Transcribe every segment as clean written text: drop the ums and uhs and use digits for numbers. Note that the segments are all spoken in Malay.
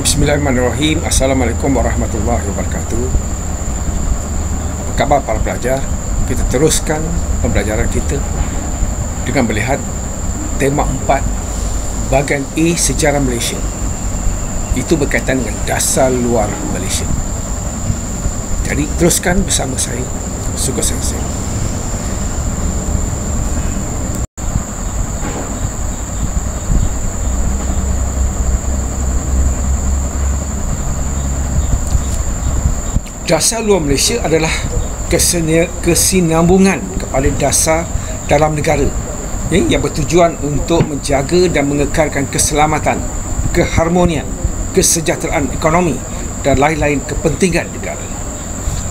Bismillahirrahmanirrahim. Assalamualaikum warahmatullahi wabarakatuh. Apa khabar para pelajar? Kita teruskan pembelajaran kita dengan melihat tema 4 bahagian A, sejarah Malaysia. Itu berkaitan dengan dasar luar Malaysia. Jadi teruskan bersama saya. Suka saya. Dasar luar Malaysia adalah kesinambungan kepada dasar dalam negara yang bertujuan untuk menjaga dan mengekalkan keselamatan, keharmonian, kesejahteraan ekonomi dan lain-lain kepentingan negara.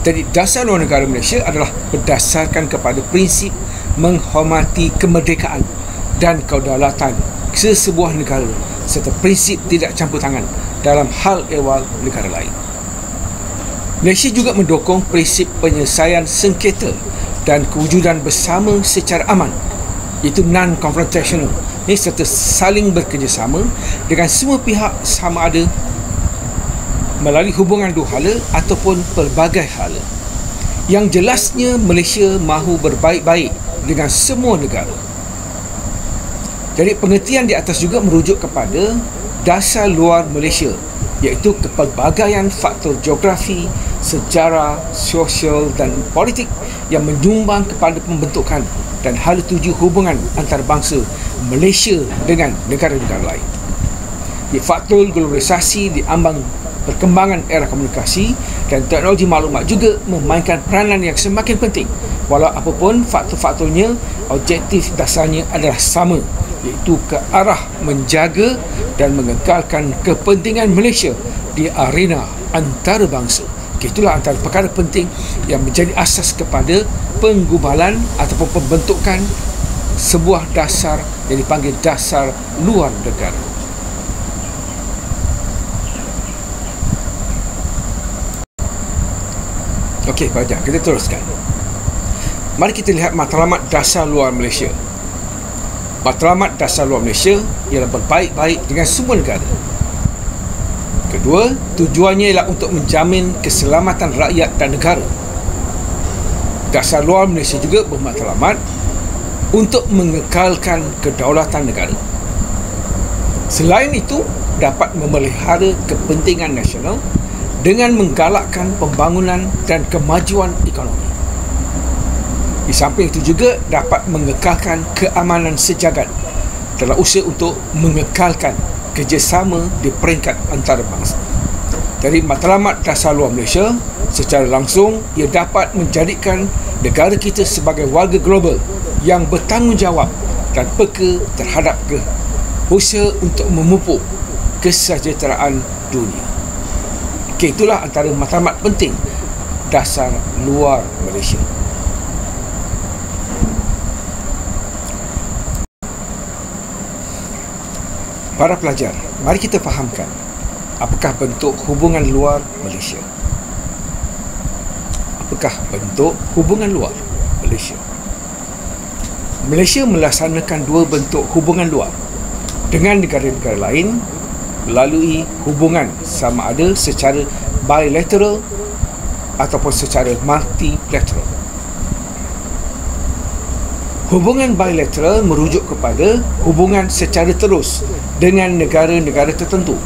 Jadi dasar luar negara Malaysia adalah berdasarkan kepada prinsip menghormati kemerdekaan dan kedaulatan sesebuah negara serta prinsip tidak campur tangan dalam hal ehwal negara lain. Malaysia juga mendukung prinsip penyelesaian sengketa dan kewujudan bersama secara aman, iaitu non-confrontational, serta saling bekerjasama dengan semua pihak sama ada melalui hubungan dua hala ataupun pelbagai hala. Yang jelasnya Malaysia mahu berbaik-baik dengan semua negara. Jadi pengertian di atas juga merujuk kepada dasar luar Malaysia, iaitu kepelbagaian faktor geografi, sejarah, sosial dan politik yang menyumbang kepada pembentukan dan hala tuju hubungan antarabangsa Malaysia dengan negara-negara lain. Di faktor globalisasi di ambang perkembangan era komunikasi dan teknologi maklumat juga memainkan peranan yang semakin penting. Walau apapun faktor-faktornya, objektif dasarnya adalah sama, iaitu ke arah menjaga dan mengekalkan kepentingan Malaysia di arena antarabangsa. Itulah antara perkara penting yang menjadi asas kepada penggubalan ataupun pembentukan sebuah dasar yang dipanggil dasar luar negara. Okey, pelajar, kita teruskan. Mari kita lihat matlamat dasar luar Malaysia. Matlamat dasar luar Malaysia ialah berbaik-baik dengan semua negara. Kedua, tujuannya ialah untuk menjamin keselamatan rakyat dan negara. Dasar luar Malaysia juga bermatlamat untuk mengekalkan kedaulatan negara. Selain itu, dapat memelihara kepentingan nasional dengan menggalakkan pembangunan dan kemajuan ekonomi. Di samping itu juga dapat mengekalkan keamanan sejagat dalam usaha untuk mengekalkan kerjasama di peringkat antarabangsa. Dari matlamat dasar luar Malaysia, secara langsung ia dapat menjadikan negara kita sebagai warga global yang bertanggungjawab dan peka terhadap usaha untuk memupuk kesejahteraan dunia. Itulah antara matlamat penting dasar luar Malaysia. Para pelajar, mari kita fahamkan apakah bentuk hubungan luar Malaysia. Apakah bentuk hubungan luar Malaysia? Malaysia melaksanakan dua bentuk hubungan luar dengan negara-negara lain melalui hubungan sama ada secara bilateral ataupun secara multilateral. Hubungan bilateral merujuk kepada hubungan secara terus dengan negara-negara tertentu.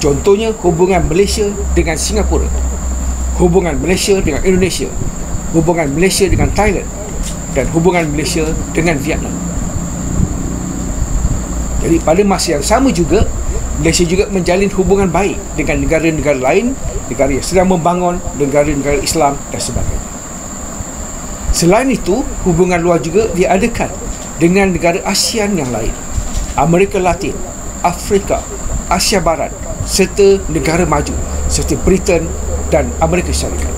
Contohnya hubungan Malaysia dengan Singapura, hubungan Malaysia dengan Indonesia, hubungan Malaysia dengan Thailand dan hubungan Malaysia dengan Vietnam. Jadi pada masa yang sama juga, Malaysia juga menjalin hubungan baik dengan negara-negara lain, negara yang sedang membangun, negara-negara Islam dan sebagainya. Selain itu, hubungan luar juga diadakan dengan negara ASEAN yang lain, Amerika Latin, Afrika, Asia Barat serta negara maju seperti Britain dan Amerika Syarikat.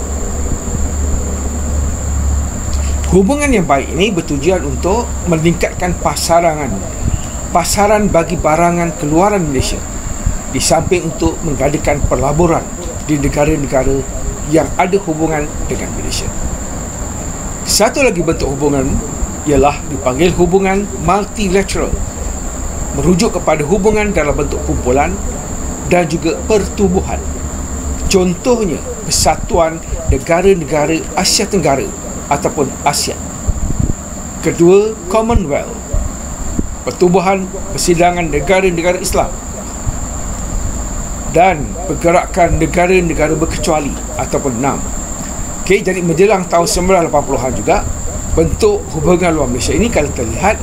Hubungan yang baik ini bertujuan untuk meningkatkan pasaran bagi barangan keluaran Malaysia, di samping untuk mengadakan pelaburan di negara-negara yang ada hubungan dengan Malaysia. Satu lagi bentuk hubungan ialah dipanggil hubungan multilateral, merujuk kepada hubungan dalam bentuk kumpulan dan juga pertumbuhan. Contohnya, Persatuan Negara-Negara Asia Tenggara ataupun ASEAN. Kedua, Commonwealth, pertubuhan persidangan negara-negara Islam, dan pergerakan negara-negara berkecuali ataupun NAM. Okey, jadi menjelang tahun 1980-an juga, bentuk hubungan luar Malaysia ini kalau terlihat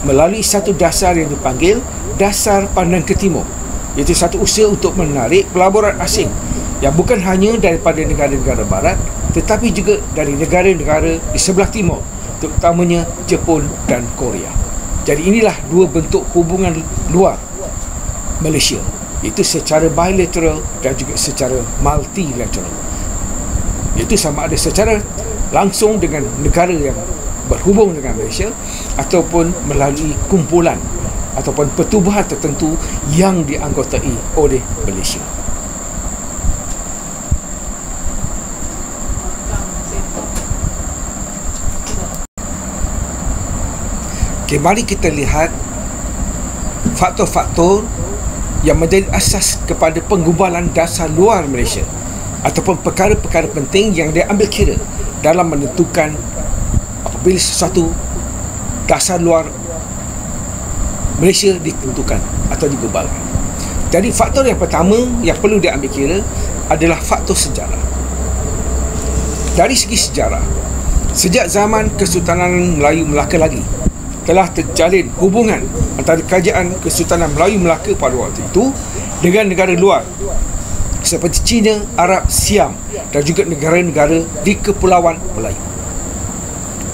melalui satu dasar yang dipanggil Dasar Pandang ke Timur, iaitu satu usaha untuk menarik pelaburan asing yang bukan hanya daripada negara-negara barat tetapi juga dari negara-negara di sebelah timur, terutamanya Jepun dan Korea. Jadi inilah dua bentuk hubungan luar Malaysia, iaitu secara bilateral dan juga secara multilateral, iaitu sama ada secara langsung dengan negara yang berhubung dengan Malaysia ataupun melalui kumpulan ataupun pertubuhan tertentu yang dianggotai oleh Malaysia. Okay, mari kita lihat faktor-faktor yang menjadi asas kepada penggubalan dasar luar Malaysia ataupun perkara-perkara penting yang dia ambil kira dalam menentukan apabila sesuatu dasar luar Malaysia ditentukan atau digubalkan. Jadi faktor yang pertama yang perlu diambil kira adalah faktor sejarah. Dari segi sejarah, sejak zaman Kesultanan Melayu Melaka lagi telah terjalin hubungan antara Kerajaan Kesultanan Melayu Melaka pada waktu itu dengan negara luar seperti China, Arab, Siam dan juga negara-negara di Kepulauan Melayu.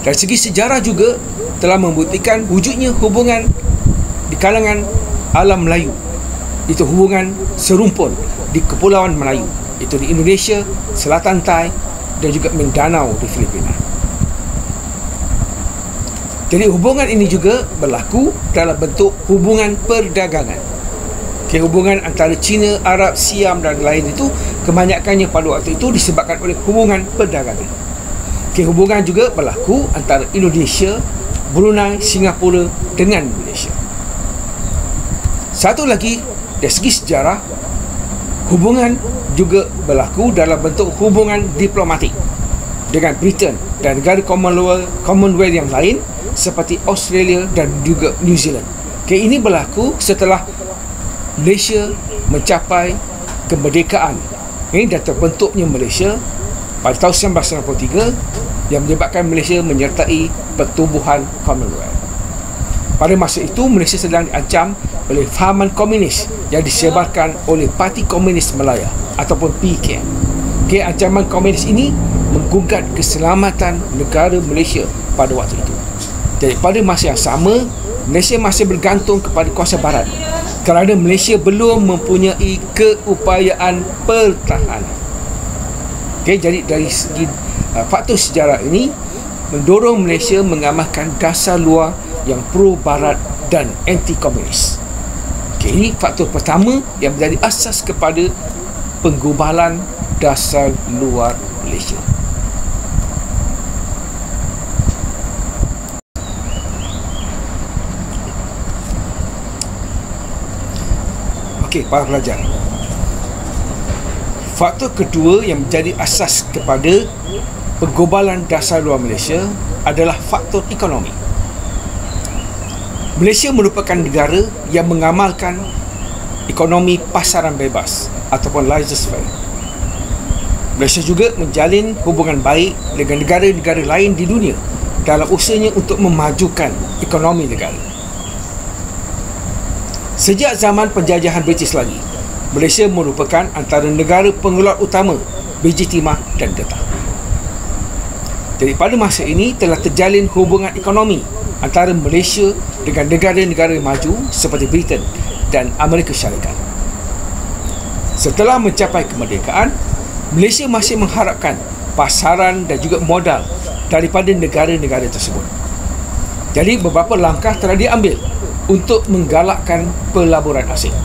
Dari segi sejarah juga telah membuktikan wujudnya hubungan di kalangan alam Melayu, itu hubungan serumpun di Kepulauan Melayu, itu di Indonesia, Selatan Thai dan juga Mindanao di Filipina. Jadi hubungan ini juga berlaku dalam bentuk hubungan perdagangan. Hubungan antara China, Arab, Siam dan lain itu kebanyakannya pada waktu itu disebabkan oleh hubungan perdagangan. Hubungan juga berlaku antara Indonesia, Brunei, Singapura dengan Malaysia. Satu lagi, dari segi sejarah, hubungan juga berlaku dalam bentuk hubungan diplomatik dengan Britain dan negara Commonwealth yang lain seperti Australia dan juga New Zealand. Ini berlaku setelah Malaysia mencapai kemerdekaan dan terbentuknya Malaysia pada tahun 1993 yang menyebabkan Malaysia menyertai pertubuhan Commonwealth. Pada masa itu Malaysia sedang diancam oleh fahaman komunis yang disebarkan oleh Parti Komunis Malaya ataupun PKM. Ancaman komunis ini menggugat keselamatan negara Malaysia pada waktu itu. Jadi pada masa yang sama, Malaysia masih bergantung kepada kuasa barat kerana Malaysia belum mempunyai keupayaan pertahanan. Jadi dari segi faktor sejarah ini mendorong Malaysia mengamalkan dasar luar yang pro barat dan anti komunis. Ini faktor pertama yang menjadi asas kepada penggubalan dasar luar Malaysia. Para pelajar, faktor kedua yang menjadi asas kepada penggubalan dasar luar Malaysia adalah faktor ekonomi. Malaysia merupakan negara yang mengamalkan ekonomi pasaran bebas ataupun laissez-faire. Malaysia juga menjalin hubungan baik dengan negara-negara lain di dunia dalam usahanya untuk memajukan ekonomi negara. Sejak zaman penjajahan British lagi, Malaysia merupakan antara negara pengeluar utama biji timah dan getah. Jadi pada masa ini telah terjalin hubungan ekonomi antara Malaysia dengan negara-negara maju seperti Britain dan Amerika Syarikat. Setelah mencapai kemerdekaan, Malaysia masih mengharapkan pasaran dan juga modal daripada negara-negara tersebut. Jadi beberapa langkah telah diambil untuk menggalakkan pelaburan asing.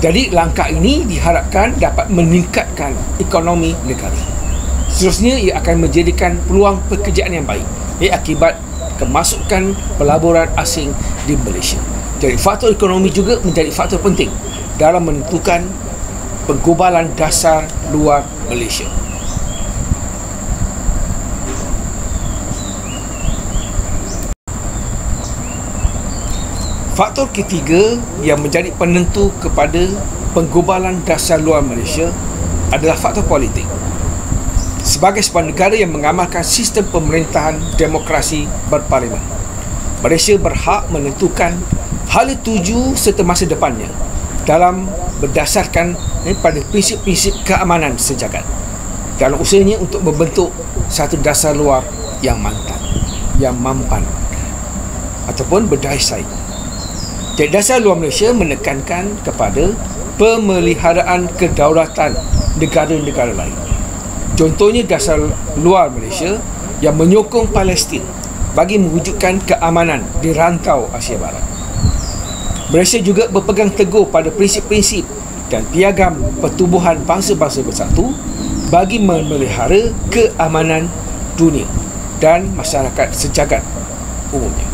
Jadi langkah ini diharapkan dapat meningkatkan ekonomi negara. Seterusnya ia akan menjadikan peluang pekerjaan yang baik akibat kemasukan pelaburan asing di Malaysia. Jadi faktor ekonomi juga menjadi faktor penting dalam menentukan penggubalan dasar luar Malaysia. Faktor ketiga yang menjadi penentu kepada penggubalan dasar luar Malaysia adalah faktor politik. Sebagai sebuah negara yang mengamalkan sistem pemerintahan demokrasi berparlimen, Malaysia berhak menentukan hala tuju serta masa depannya dalam berdasarkan pada prinsip-prinsip keamanan sejagat dalam usahanya untuk membentuk satu dasar luar yang mampan ataupun berdaya saing. Jadi dasar luar Malaysia menekankan kepada pemeliharaan kedaulatan negara-negara lain. Contohnya dasar luar Malaysia yang menyokong Palestin bagi mewujudkan keamanan di rantau Asia Barat. Malaysia juga berpegang teguh pada prinsip-prinsip dan piagam pertubuhan bangsa-bangsa bersatu bagi memelihara keamanan dunia dan masyarakat sejagat umumnya.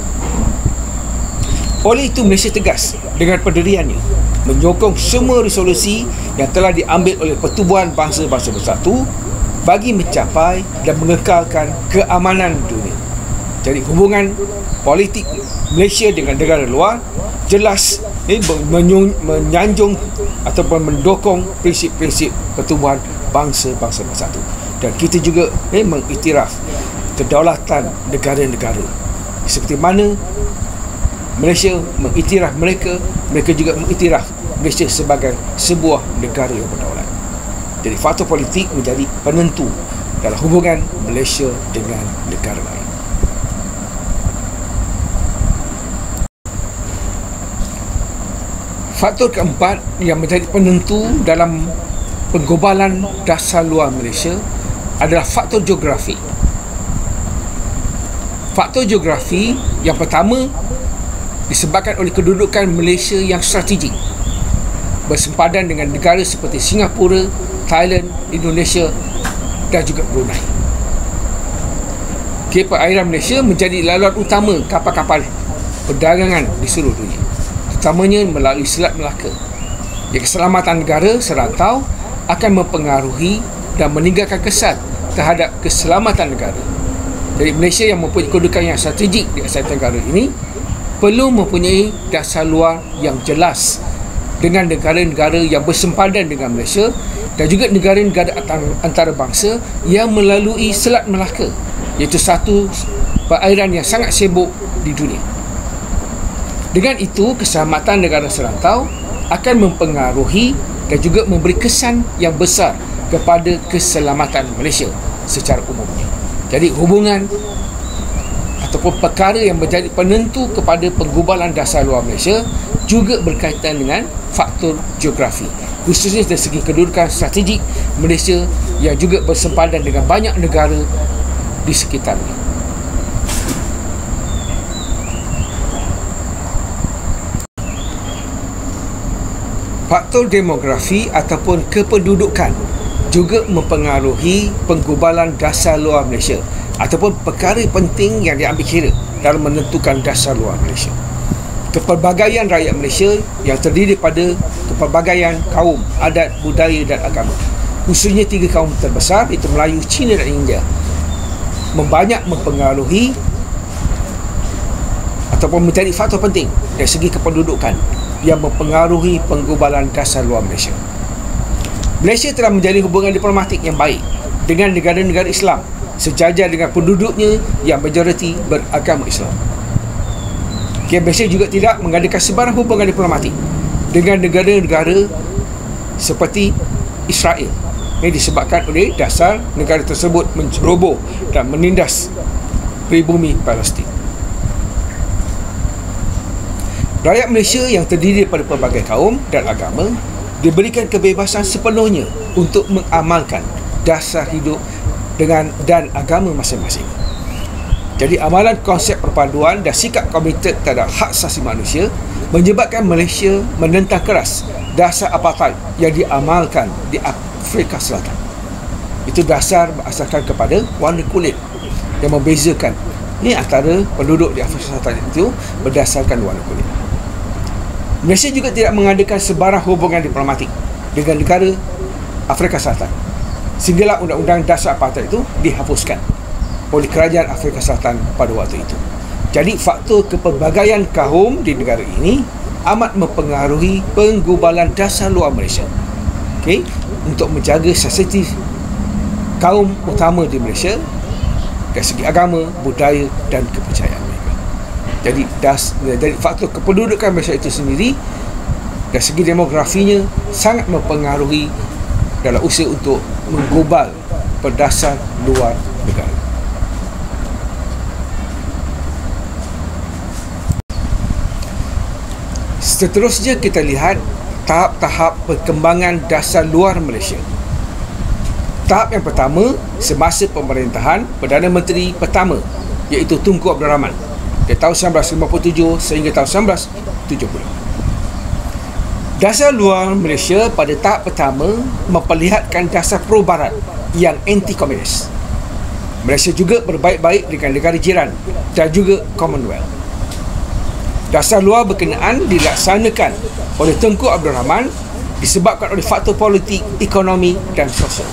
Oleh itu, Malaysia tegas dengan pendiriannya menyokong semua resolusi yang telah diambil oleh Pertubuhan Bangsa-Bangsa Bersatu bagi mencapai dan mengekalkan keamanan dunia. Jadi hubungan politik Malaysia dengan negara luar jelas menyanjung ataupun mendukung prinsip-prinsip Pertubuhan Bangsa-Bangsa Bersatu. Dan kita juga mengiktiraf kedaulatan negara-negara seperti mana Malaysia mengiktiraf mereka juga mengiktiraf Malaysia sebagai sebuah negara yang berdaulat. Jadi faktor politik menjadi penentu dalam hubungan Malaysia dengan negara lain. Faktor keempat yang menjadi penentu dalam penggubalan dasar luar Malaysia adalah faktor geografi. Faktor geografi yang pertama disebabkan oleh kedudukan Malaysia yang strategik bersempadan dengan negara seperti Singapura, Thailand, Indonesia dan juga Brunei. Perairan Malaysia menjadi laluan utama kapal-kapal perdagangan di seluruh dunia, terutamanya melalui Selat Melaka. Keselamatan negara serantau akan mempengaruhi dan meninggalkan kesan terhadap keselamatan negara. Jadi Malaysia yang mempunyai kedudukan yang strategik di Asia Tenggara ini perlu mempunyai dasar luar yang jelas dengan negara-negara yang bersempadan dengan Malaysia dan juga negara-negara antarabangsa yang melalui Selat Melaka, iaitu satu perairan yang sangat sibuk di dunia. Dengan itu, keselamatan negara serantau akan mempengaruhi dan juga memberi kesan yang besar kepada keselamatan Malaysia secara umumnya. Jadi hubungan ataupun perkara yang menjadi penentu kepada penggubalan dasar luar Malaysia juga berkaitan dengan faktor geografi, khususnya dari segi kedudukan strategik Malaysia yang juga bersempadan dengan banyak negara di sekitarnya. Faktor demografi ataupun kependudukan juga mempengaruhi penggubalan dasar luar Malaysia ataupun perkara penting yang diambil kira dalam menentukan dasar luar Malaysia. Kepelbagaian rakyat Malaysia yang terdiri pada kepelbagaian kaum, adat, budaya dan agama, khususnya 3 kaum terbesar iaitu Melayu, Cina dan India, mempengaruhi ataupun menjadi faktor penting dari segi kependudukan yang mempengaruhi penggubalan dasar luar Malaysia. Malaysia telah menjalin hubungan diplomatik yang baik dengan negara-negara Islam sejajar dengan penduduknya yang majoriti beragama Islam. Malaysia juga tidak mengadakan sebarang hubungan diplomatik dengan negara-negara seperti Israel. Ini disebabkan oleh dasar negara tersebut menceroboh dan menindas pribumi Palestin. Rakyat Malaysia yang terdiri daripada pelbagai kaum dan agama diberikan kebebasan sepenuhnya untuk mengamalkan dasar hidup dan agama masing-masing. Jadi amalan konsep perpaduan dan sikap komited terhadap hak asasi manusia menyebabkan Malaysia menentang keras dasar apartheid yang diamalkan di Afrika Selatan. Itu dasar berasaskan kepada warna kulit yang membezakan antara penduduk di Afrika Selatan itu berdasarkan warna kulit. Malaysia juga tidak mengadakan sebarang hubungan diplomatik dengan negara Afrika Selatan sehinggalah Undang-Undang Dasar Apartheid itu dihapuskan oleh kerajaan Afrika Selatan pada waktu itu. Jadi faktor kepelbagaian kaum di negara ini amat mempengaruhi penggubalan dasar luar Malaysia, untuk menjaga sensitif kaum utama di Malaysia dari segi agama, budaya dan kepercayaan mereka. Jadi faktor kependudukan Malaysia itu sendiri dari segi demografinya sangat mempengaruhi dalam usaha untuk menggubal berdasar luar negara. Seterusnya kita lihat tahap-tahap perkembangan dasar luar Malaysia. Tahap yang pertama semasa pemerintahan Perdana Menteri pertama, iaitu Tunku Abdul Rahman dari tahun 1957 sehingga tahun 1970. Dasar luar Malaysia pada tahap pertama memperlihatkan dasar pro-barat yang anti-komunis. Malaysia juga berbaik-baik dengan negara jiran dan juga Commonwealth. Dasar luar berkenaan dilaksanakan oleh Tunku Abdul Rahman disebabkan oleh faktor politik, ekonomi dan sosial.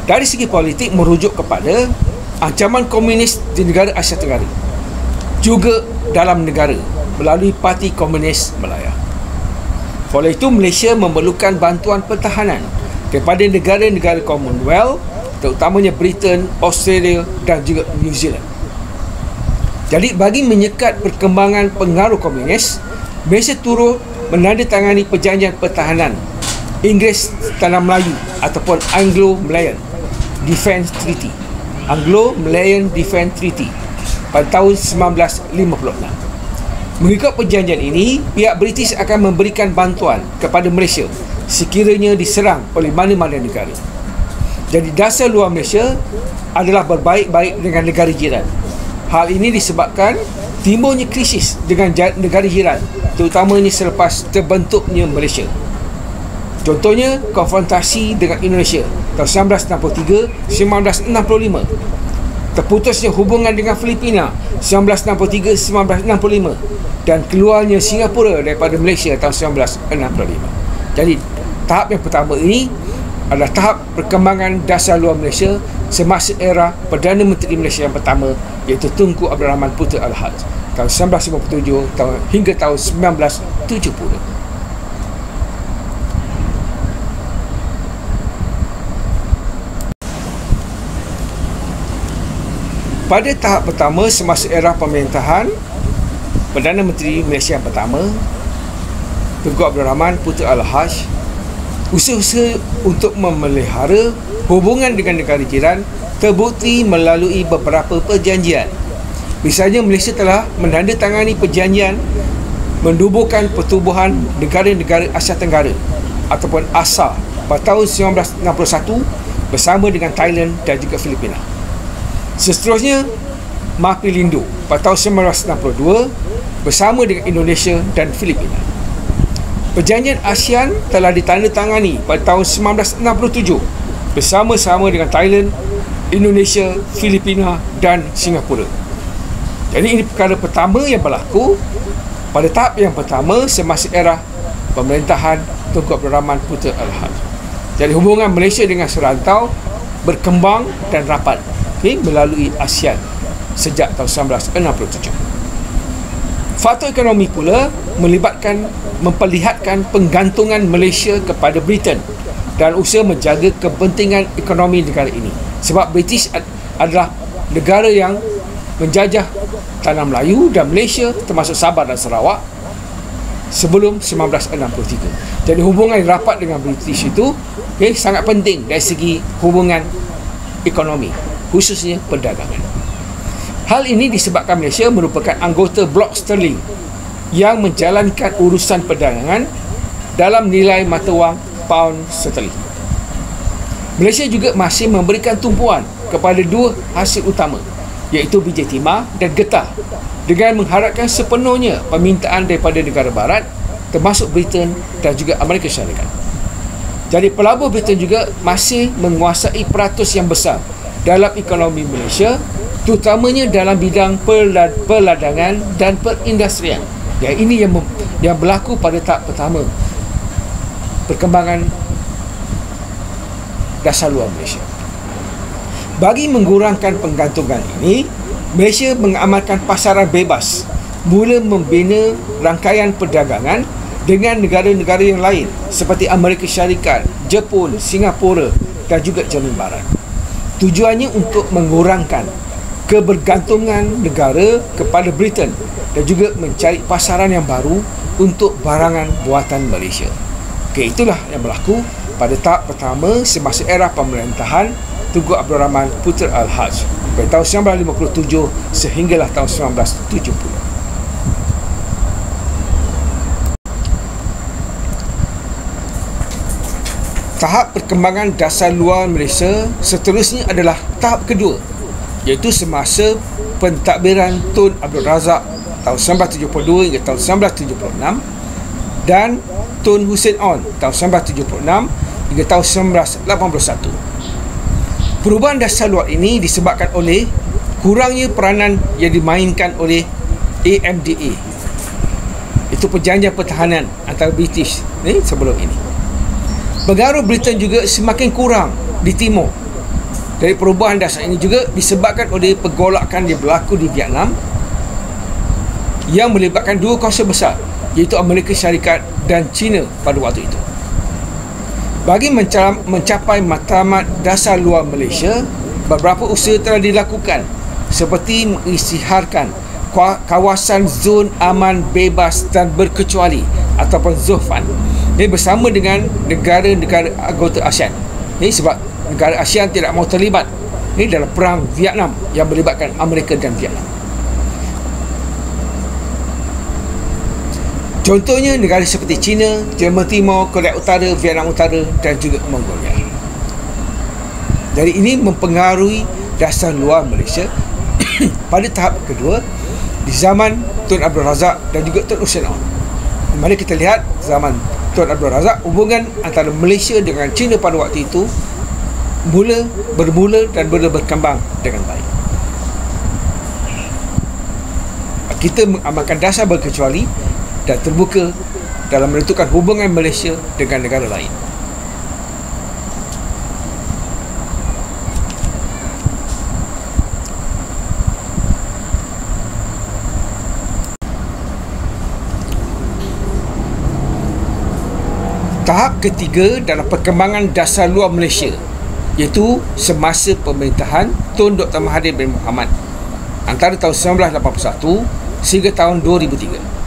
Dari segi politik merujuk kepada ancaman komunis di negara Asia Tenggara, juga dalam negara melalui Parti Komunis Malaya. Oleh itu Malaysia memerlukan bantuan pertahanan daripada negara-negara Commonwealth, terutamanya Britain, Australia dan juga New Zealand. Jadi bagi menyekat perkembangan pengaruh komunis, Malaysia turut menandatangani perjanjian pertahanan Inggeris Tanah Melayu ataupun Anglo-Malayan Defence Treaty, Anglo-Malayan Defence Treaty pada tahun 1956. Mengikut perjanjian ini, pihak British akan memberikan bantuan kepada Malaysia sekiranya diserang oleh mana-mana negara. Jadi dasar luar Malaysia adalah berbaik-baik dengan negara jiran. Hal ini disebabkan timbulnya krisis dengan negara jiran, terutamanya selepas terbentuknya Malaysia. Contohnya konfrontasi dengan Indonesia tahun 1963-1965, terputusnya hubungan dengan Filipina 1963-1965 dan keluarnya Singapura daripada Malaysia tahun 1965. Jadi tahap yang pertama ini adalah tahap perkembangan dasar luar Malaysia semasa era Perdana Menteri Malaysia yang pertama, iaitu Tunku Abdul Rahman Putera Al-Haj tahun 1957 hingga tahun 1970. Pada tahap pertama semasa era pemerintahan Perdana Menteri Malaysia yang pertama, Tunku Abdul Rahman Putera Al-Haj, usaha-usaha untuk memelihara hubungan dengan negara jiran terbukti melalui beberapa perjanjian. Misalnya Malaysia telah menandatangani perjanjian mendubuhkan pertubuhan negara-negara Asia Tenggara ataupun ASA pada tahun 1961 bersama dengan Thailand dan juga Filipina. Seterusnya Mahapilindu pada tahun 1962 bersama dengan Indonesia dan Filipina. Perjanjian ASEAN telah ditandatangani pada tahun 1967 bersama-sama dengan Thailand, Indonesia, Filipina dan Singapura. Jadi ini perkara pertama yang berlaku pada tahap yang pertama semasa era pemerintahan Tunku Abdul Rahman Putera Al-Haj. Jadi hubungan Malaysia dengan serantau berkembang dan rapat melalui ASEAN sejak tahun 1967. Faktor ekonomi pula memperlihatkan penggantungan Malaysia kepada Britain dan usaha menjaga kepentingan ekonomi negara ini. Sebab British adalah negara yang menjajah tanah Melayu dan Malaysia termasuk Sabah dan Sarawak sebelum 1963. Jadi hubungan rapat dengan British itu sangat penting dari segi hubungan ekonomi, khususnya perdagangan. Hal ini disebabkan Malaysia merupakan anggota blok sterling yang menjalankan urusan perdagangan dalam nilai mata wang pound sterling. Malaysia juga masih memberikan tumpuan kepada dua hasil utama, iaitu biji timah dan getah, dengan mengharapkan sepenuhnya permintaan daripada negara barat termasuk Britain dan juga Amerika Syarikat. Jadi pelabur Britain juga masih menguasai peratus yang besar dalam ekonomi Malaysia, terutamanya dalam bidang perladangan dan perindustrian. Dan ini yang berlaku pada tahap pertama perkembangan dasar luar Malaysia. Bagi mengurangkan penggantungan ini, Malaysia mengamalkan pasaran bebas, mula membina rangkaian perdagangan dengan negara-negara yang lain seperti Amerika Syarikat, Jepun, Singapura dan juga Jerman Barat. Tujuannya untuk mengurangkan kebergantungan negara kepada Britain dan juga mencari pasaran yang baru untuk barangan buatan Malaysia. Okay, itulah yang berlaku pada tahap pertama semasa era pemerintahan Tunku Abdul Rahman Putra Al-Haj pada tahun 1957 sehinggalah tahun 1970. Tahap perkembangan dasar luar Malaysia seterusnya adalah tahap kedua, iaitu semasa pentadbiran Tun Abdul Razak tahun 1972 hingga tahun 1976 dan Tun Hussein On tahun 1976 hingga tahun 1981. Perubahan dasar luar ini disebabkan oleh kurangnya peranan yang dimainkan oleh AMDA, itu perjanjian pertahanan antara British sebelum ini. Pengaruh Britain juga semakin kurang di timur. Dari perubahan dasar ini juga disebabkan oleh pergolakan yang berlaku di Vietnam yang melibatkan dua kuasa besar, iaitu Amerika Syarikat dan China pada waktu itu. Bagi mencapai matlamat dasar luar Malaysia, beberapa usaha telah dilakukan seperti mengisytiharkan kawasan zon aman, bebas dan berkecuali ataupun ZOFAN bersama dengan negara-negara anggota ASEAN. Sebab negara ASEAN tidak mahu terlibat dalam perang Vietnam yang melibatkan Amerika dan Vietnam. Contohnya negara seperti China, Jerman Timur, Korea Utara, Vietnam Utara dan juga Mongolia. Jadi ini mempengaruhi dasar luar Malaysia pada tahap kedua di zaman Tun Abdul Razak dan juga Tun Hussein On. Mari kita lihat zaman Tun Abdul Razak, hubungan antara Malaysia dengan China pada waktu itu bermula dan berkembang dengan baik. Kita mengamalkan dasar berkecuali dan terbuka dalam menentukan hubungan Malaysia dengan negara lain. Tahap ketiga dalam perkembangan dasar luar Malaysia, iaitu semasa pemerintahan Tun Dr. Mahathir bin Mohamad antara tahun 1981 sehingga tahun 2003.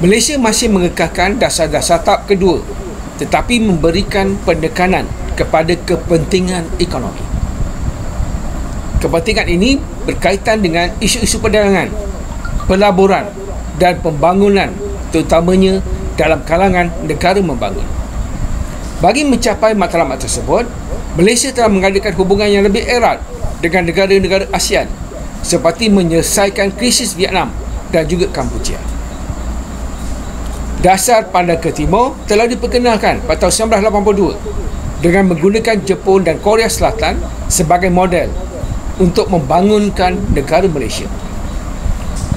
Malaysia masih mengekalkan dasar-dasar tahap kedua tetapi memberikan penekanan kepada kepentingan ekonomi. Kepentingan ini berkaitan dengan isu-isu perdagangan, pelaburan dan pembangunan, terutamanya dalam kalangan negara membangun. Bagi mencapai matlamat tersebut, Malaysia telah mengadakan hubungan yang lebih erat dengan negara-negara ASEAN seperti menyelesaikan krisis Vietnam dan juga Kampuchia. Dasar pandang ke timur telah diperkenalkan pada tahun 1982 dengan menggunakan Jepun dan Korea Selatan sebagai model untuk membangunkan negara Malaysia.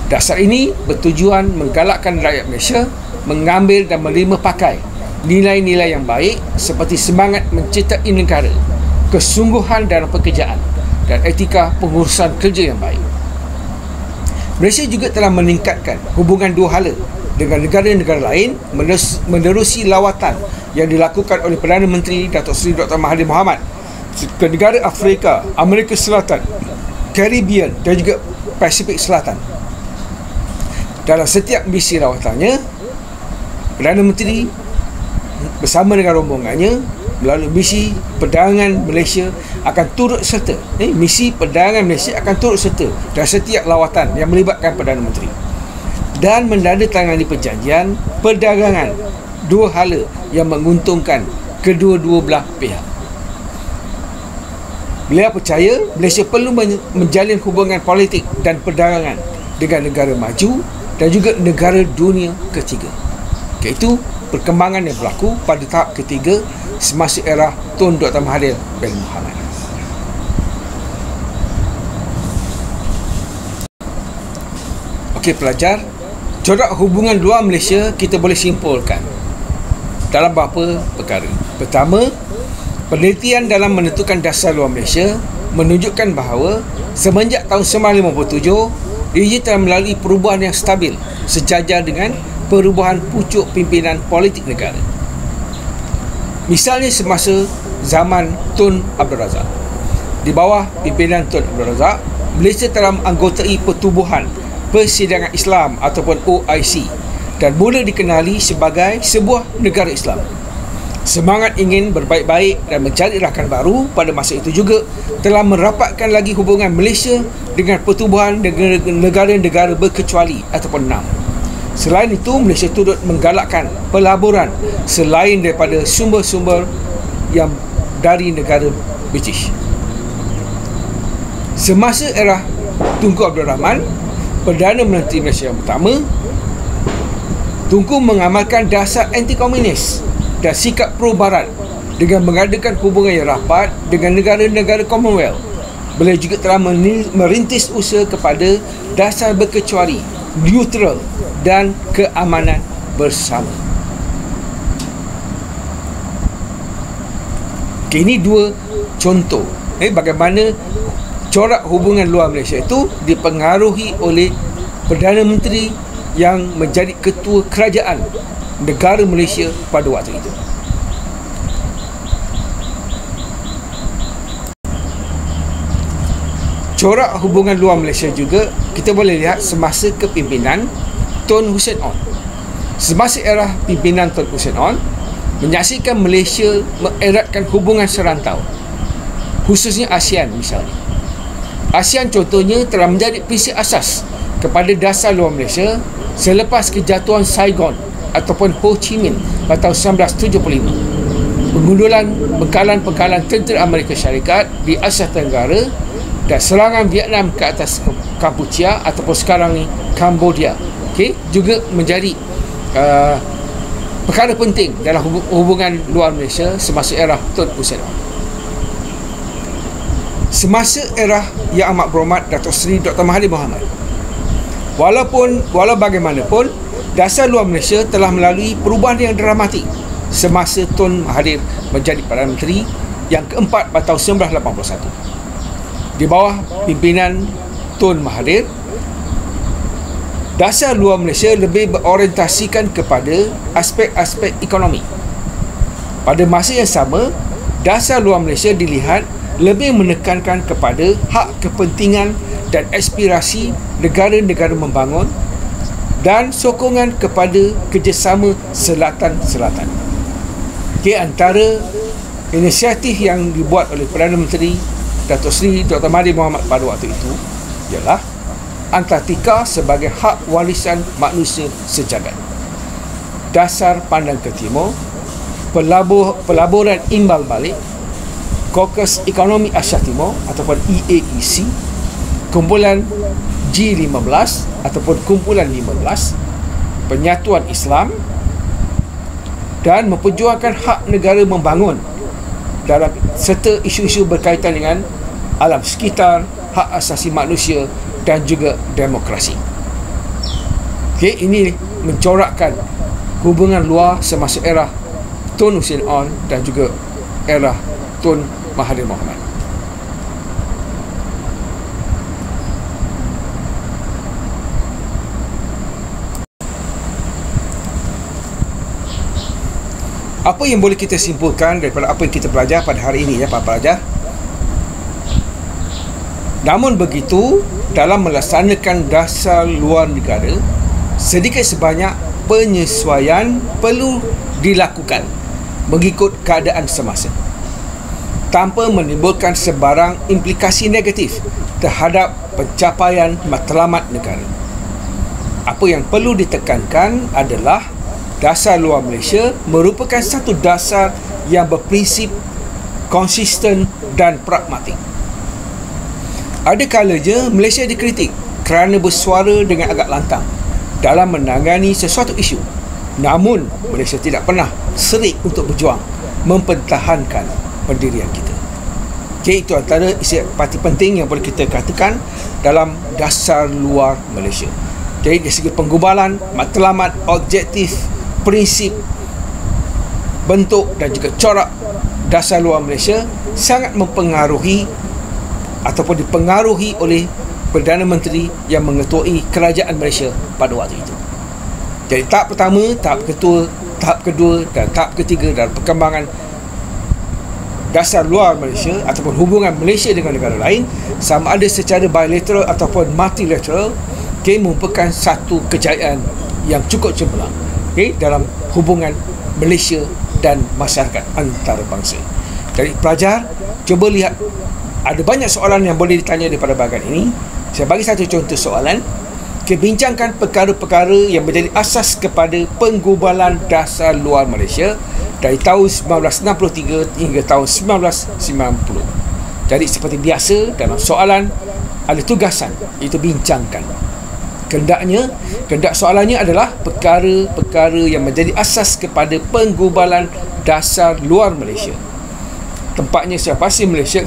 Dasar ini bertujuan menggalakkan rakyat Malaysia mengambil dan menerima pakai nilai-nilai yang baik seperti semangat menciptai negara, kesungguhan dalam pekerjaan dan etika pengurusan kerja yang baik. Malaysia juga telah meningkatkan hubungan dua hala dengan negara-negara lain menerusi lawatan yang dilakukan oleh Perdana Menteri Datuk Seri Dr. Mahathir Mohamad ke negara Afrika, Amerika Selatan, Caribbean dan juga Pasifik Selatan. Dalam setiap misi lawatannya, Perdana Menteri bersama dengan rombongannya melalui misi perdagangan Malaysia akan turut serta. Misi perdagangan Malaysia akan turut serta dalam setiap lawatan yang melibatkan Perdana Menteri dan menandatangani perjanjian perdagangan dua hala yang menguntungkan kedua-dua belah pihak. Beliau percaya Malaysia perlu menjalin hubungan politik dan perdagangan dengan negara maju dan juga negara dunia ketiga. Iaitu perkembangan yang berlaku pada tahap ketiga semasa era Tun Dr. Mahathir bin Mohamad. Okey pelajar, corak hubungan luar Malaysia kita boleh simpulkan dalam beberapa perkara. Pertama, penelitian dalam menentukan dasar luar Malaysia menunjukkan bahawa semenjak tahun 1957, ia telah melalui perubahan yang stabil sejajar dengan perubahan pucuk pimpinan politik negara. Misalnya semasa zaman Tun Abdul Razak. Di bawah pimpinan Tun Abdul Razak, Malaysia telah menganggotai Pertubuhan Persidangan Islam ataupun OIC dan mula dikenali sebagai sebuah negara Islam. Semangat ingin berbaik-baik dan mencari rakan baru pada masa itu juga telah merapatkan lagi hubungan Malaysia dengan pertubuhan negara-negara berkecuali ataupun NAM. Selain itu, Malaysia turut menggalakkan pelaburan selain daripada sumber-sumber yang dari negara British. Semasa era Tunku Abdul Rahman, Perdana Menteri Malaysia yang pertama, Tunku mengamalkan dasar anti-komunis dan sikap pro-barat dengan mengadakan hubungan yang rapat dengan negara-negara Commonwealth. Beliau juga telah merintis usaha kepada dasar berkecuali, neutral dan keamanan bersama. Okay, ini dua contoh bagaimana corak hubungan luar Malaysia itu dipengaruhi oleh Perdana Menteri yang menjadi ketua kerajaan negara Malaysia pada waktu itu. Corak hubungan luar Malaysia juga kita boleh lihat semasa kepimpinan Tun Hussein On. Semasa era pimpinan Tun Hussein On, menyaksikan Malaysia mengeratkan hubungan serantau, khususnya ASEAN misalnya. ASEAN contohnya telah menjadi prinsip asas kepada dasar luar Malaysia selepas kejatuhan Saigon ataupun Ho Chi Minh pada tahun 1975. Pengundulan bekalan-bekalan tentera Amerika Syarikat di Asia Tenggara dan serangan Vietnam ke atas Kampuchea ataupun sekarang ni Cambodia, juga menjadi perkara penting dalam hubungan luar Malaysia semasa era Tun Hussein On. Semasa era Yang Amat Berhormat Datuk Seri Dr. Mahathir Mohamad, walau bagaimanapun, dasar luar Malaysia telah melalui perubahan yang dramatik semasa Tun Mahathir menjadi Perdana Menteri yang keempat pada tahun 1981. Di bawah pimpinan Tun Mahathir, dasar luar Malaysia lebih berorientasikan kepada aspek-aspek ekonomi. Pada masa yang sama, dasar luar Malaysia dilihat lebih menekankan kepada hak kepentingan dan aspirasi negara-negara membangun dan sokongan kepada kerjasama Selatan-Selatan. Antara inisiatif yang dibuat oleh Perdana Menteri Datuk Seri Dr. Mahathir Mohamad pada waktu itu ialah Antartika sebagai hak warisan manusia sejagat. Dasar pandang ke timur, pelaburan imbal balik, Caucus Ekonomi Asia Timur ataupun EAEC, kumpulan G15 ataupun kumpulan 15, penyatuan Islam dan memperjuangkan hak negara membangun dalam serta isu-isu berkaitan dengan alam sekitar, hak asasi manusia dan juga demokrasi. Ini mencorakkan hubungan luar semasa era Tun Hussein On dan juga era Tun Mahathir Mohamad. Apa yang boleh kita simpulkan daripada apa yang kita belajar pada hari ini para pelajar? Namun begitu, dalam melaksanakan dasar luar negara, sedikit sebanyak penyesuaian perlu dilakukan mengikut keadaan semasa, tanpa menimbulkan sebarang implikasi negatif terhadap pencapaian matlamat negara. Apa yang perlu ditekankan adalah dasar luar Malaysia merupakan satu dasar yang berprinsip, konsisten dan pragmatik. Ada kalanya Malaysia dikritik kerana bersuara dengan agak lantang dalam menangani sesuatu isu. Namun, Malaysia tidak pernah serik untuk berjuang mempertahankan pendirian kita. Itu antara isi parti penting yang boleh kita katakan dalam dasar luar Malaysia. Jadi dari segi penggubalan, matlamat, objektif, prinsip, bentuk dan juga corak dasar luar Malaysia sangat mempengaruhi ataupun dipengaruhi oleh Perdana Menteri yang mengetuai kerajaan Malaysia pada waktu itu. Jadi tahap pertama, tahap kedua dan tahap ketiga dalam perkembangan dasar luar Malaysia ataupun hubungan Malaysia dengan negara lain, sama ada secara bilateral ataupun multilateral, merupakan satu kejayaan yang cukup cemerlang dalam hubungan Malaysia dan masyarakat antarabangsa. Jadi pelajar, cuba lihat, ada banyak soalan yang boleh ditanya daripada bahagian ini. Saya bagi satu contoh soalan. Bincangkan perkara-perkara yang menjadi asas kepada penggubalan dasar luar Malaysia dari tahun 1963 hingga tahun 1990. Jadi seperti biasa dalam soalan ada tugasan, iaitu bincangkan. Kehendak soalannya adalah perkara-perkara yang menjadi asas kepada penggubalan dasar luar Malaysia. Tempatnya siapa pasti Malaysia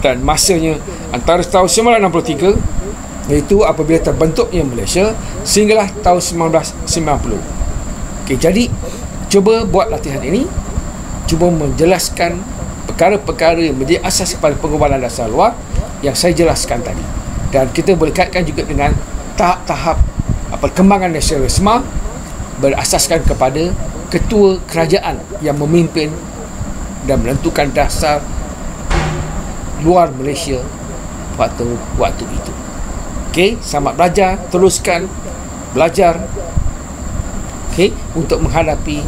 dan masanya antara tahun 1963, iaitu apabila terbentuknya Malaysia, sehinggalah tahun 1990. Jadi cuba buat latihan ini, cuba menjelaskan perkara-perkara yang menjadi asas kepada penggubalan dasar luar yang saya jelaskan tadi. Dan kita boleh kaitkan juga dengan tahap-tahap perkembangan nasionalisme berasaskan kepada ketua kerajaan yang memimpin dan menentukan dasar luar Malaysia waktu itu. Selamat belajar, teruskan belajar untuk menghadapi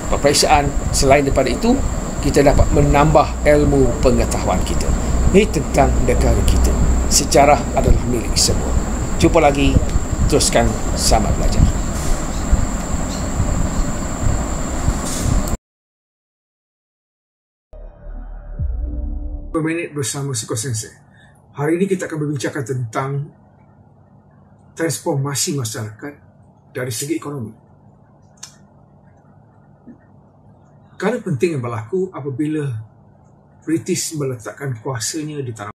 peperiksaan. Selain daripada itu, kita dapat menambah ilmu pengetahuan kita tentang negara kita. Sejarah adalah milik semua. Jumpa lagi, teruskan, selamat belajar. Berminit bersama Siko Sensei. Hari ini kita akan berbincangkan tentang transformasi masyarakat dari segi ekonomi. Perkara penting yang berlaku apabila British meletakkan kuasanya di tanah